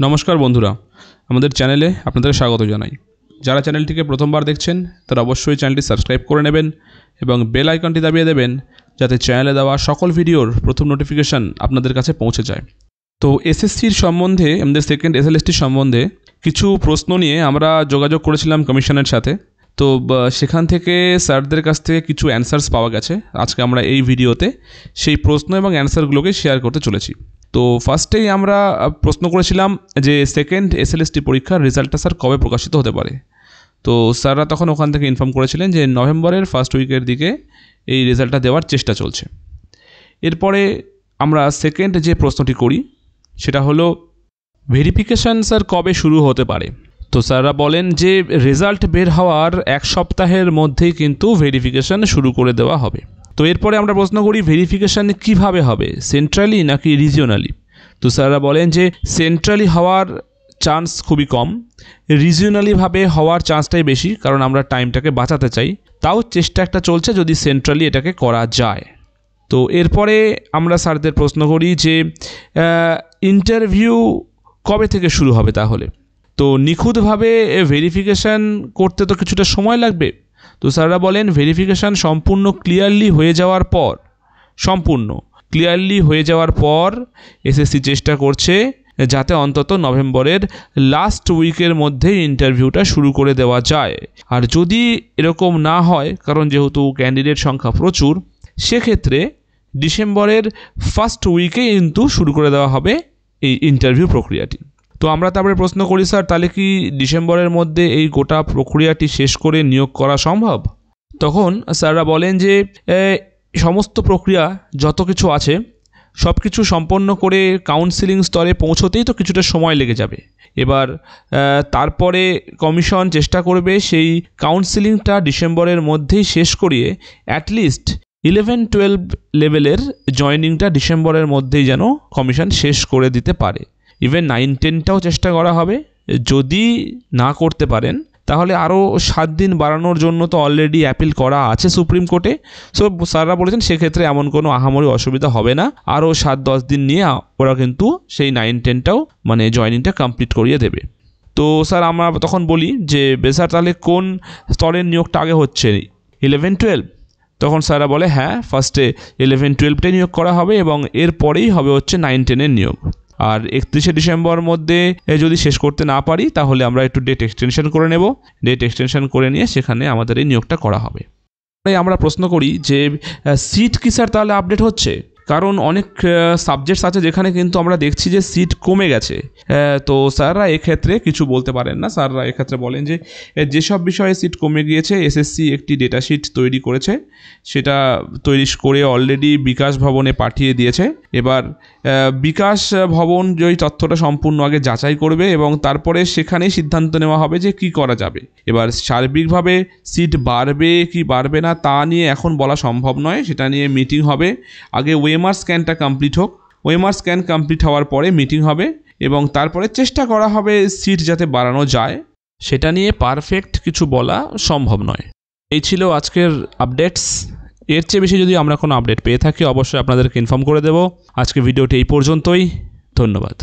নমস্কার বন্ধুরা, আমাদের চ্যানেলে আপনাদের স্বাগত জানাই। যারা চ্যানেলটিকে প্রথমবার দেখছেন তারা অবশ্যই চ্যানেলটি সাবস্ক্রাইব করে নেবেন এবং বেল আইকনটি দাবিয়ে দেবেন, যাতে চ্যানেলে দেওয়া সকল ভিডিওর প্রথম নোটিফিকেশান আপনাদের কাছে পৌঁছে যায়। তো এসএসসির সম্বন্ধে, আমাদের সেকেন্ড এসএলএসটি সম্বন্ধে কিছু প্রশ্ন নিয়ে আমরা যোগাযোগ করেছিলাম কমিশনের সাথে। তো সেখান থেকে স্যারদের কাছ থেকে কিছু অ্যান্সার্স পাওয়া গেছে। আজকে আমরা এই ভিডিওতে সেই প্রশ্ন এবং অ্যান্সারগুলোকে শেয়ার করতে চলেছি। তো ফার্স্টেই আমরা প্রশ্ন করেছিলাম যে সেকেন্ড এসএলএসটি পরীক্ষার রেজাল্টটা স্যার কবে প্রকাশিত হতে পারে। তো স্যাররা তখন ওখান থেকে ইনফর্ম করেছিলেন যে নভেম্বরের ফার্স্ট উইকের দিকে এই রেজাল্টটা দেওয়ার চেষ্টা চলছে। এরপরে আমরা সেকেন্ড যে প্রশ্নটি করি সেটা হলো ভেরিফিকেশান স্যার কবে শুরু হতে পারে। তো স্যাররা বলেন যে রেজাল্ট বের হওয়ার এক সপ্তাহের মধ্যেই কিন্তু ভেরিফিকেশান শুরু করে দেওয়া হবে। তো এরপরে আমরা প্রশ্ন করি ভেরিফিকেশান কিভাবে হবে, সেন্ট্রালি নাকি রিজিওনালি। তো স্যাররা বলেন যে সেন্ট্রালি হওয়ার চান্স খুবই কম, রিজিওনালিভাবে হওয়ার চান্সটাই বেশি, কারণ আমরা টাইমটাকে বাঁচাতে চাই। তাও চেষ্টা একটা চলছে যদি সেন্ট্রালি এটাকে করা যায়। তো এরপরে আমরা স্যারদের প্রশ্ন করি যে ইন্টারভিউ কবে থেকে শুরু হবে তাহলে। তো নিখুঁতভাবে ভেরিফিকেশান করতে তো কিছুটা সময় লাগবে। তো স্যাররা বলেন ভেরিফিকেশান সম্পূর্ণ ক্লিয়ারলি হয়ে যাওয়ার পর এসএসসি চেষ্টা করছে যাতে অন্তত নভেম্বরের লাস্ট উইকের মধ্যে ইন্টারভিউটা শুরু করে দেওয়া যায়। আর যদি এরকম না হয়, কারণ যেহেতু ক্যান্ডিডেট সংখ্যা প্রচুর, সেক্ষেত্রে ডিসেম্বরের ফার্স্ট উইকে কিন্তু শুরু করে দেওয়া হবে এই ইন্টারভিউ প্রক্রিয়াটি। তো আমরা তারপরে প্রশ্ন করি স্যার তাহলে কি ডিসেম্বরের মধ্যে এই গোটা প্রক্রিয়াটি শেষ করে নিয়োগ করা সম্ভব। তখন স্যাররা বলেন যে সমস্ত প্রক্রিয়া যত কিছু আছে সব কিছু সম্পন্ন করে কাউন্সিলিং স্তরে পৌঁছতেই তো কিছুটা সময় লেগে যাবে। এবার তারপরে কমিশন চেষ্টা করবে সেই কাউন্সিলিংটা ডিসেম্বরের মধ্যেই শেষ করিয়ে অ্যাটলিস্ট 11-12 লেভেলের জয়েনিংটা ডিসেম্বরের মধ্যেই যেন কমিশন শেষ করে দিতে পারে। ইভেন 9-10টাও চেষ্টা করা হবে। যদি না করতে পারেন তাহলে আরও 7 দিন বাড়ানোর জন্য তো অলরেডি অ্যাপিল করা আছে সুপ্রিম কোর্টে। সো স্যাররা বলেছেন সেক্ষেত্রে এমন কোনো আহামরি অসুবিধা হবে না, আরও 7-10 দিন নিয়ে ওরা কিন্তু সেই 9-10টাও মানে জয়েনিংটা কমপ্লিট করিয়ে দেবে। তো স্যার আমরা তখন বলি যে স্যার তাহলে কোন স্তরের নিয়োগটা আগে হচ্ছে, 11-12? তখন স্যাররা বলে হ্যাঁ, ফার্স্টে 11-12টাই নিয়োগ করা হবে এবং এরপরেই হবে হচ্ছে 9-10-এর নিয়োগ। আর 31শে ডিসেম্বর মধ্যে যদি শেষ করতে না পারি তাহলে আমরা একটু ডেট এক্সটেনশন করে নেব। ডেট এক্সটেনশন করে নিয়ে সেখানে আমাদের এই নিয়োগটা করা হবে। তাই আমরা প্রশ্ন করি যে সিট কি স্যার তাহলে আপডেট হচ্ছে, কারণ অনেক সাবজেক্টস আছে যেখানে কিন্তু আমরা দেখছি যে সিট কমে গেছে। তো স্যাররা এক্ষেত্রে কিছু বলতে পারেন না। স্যাররা এক্ষেত্রে বলেন যে যেসব বিষয়ে সিট কমে গিয়েছে এসএসসি একটি ডেটা শিট তৈরি করেছে, সেটা তৈরি করে অলরেডি বিকাশ ভবনে পাঠিয়ে দিয়েছে। এবার বিকাশ ভবন ওই তথ্যটা সম্পূর্ণ আগে যাচাই করবে এবং তারপরে সেখানেই সিদ্ধান্ত নেওয়া হবে যে কি করা যাবে। এবার সার্বিকভাবে সিট বাড়বে কি বাড়বে না তা নিয়ে এখন বলা সম্ভব নয়, সেটা নিয়ে মিটিং হবে। আগে ওএমআর স্ক্যানটা কমপ্লিট হোক, ওএমআর স্ক্যান কমপ্লিট হওয়ার পরে মিটিং হবে এবং তারপরে চেষ্টা করা হবে সিট যাতে বাড়ানো যায়। সেটা নিয়ে পারফেক্ট কিছু বলা সম্ভব নয়। এই ছিল আজকের আপডেটস। এর চেয়ে বেশি যদি আমরা কোনো আপডেট পেয়ে থাকি অবশ্যই আপনাদেরকে ইনফর্ম করে দেব। আজকে ভিডিওটি এই পর্যন্তই। ধন্যবাদ।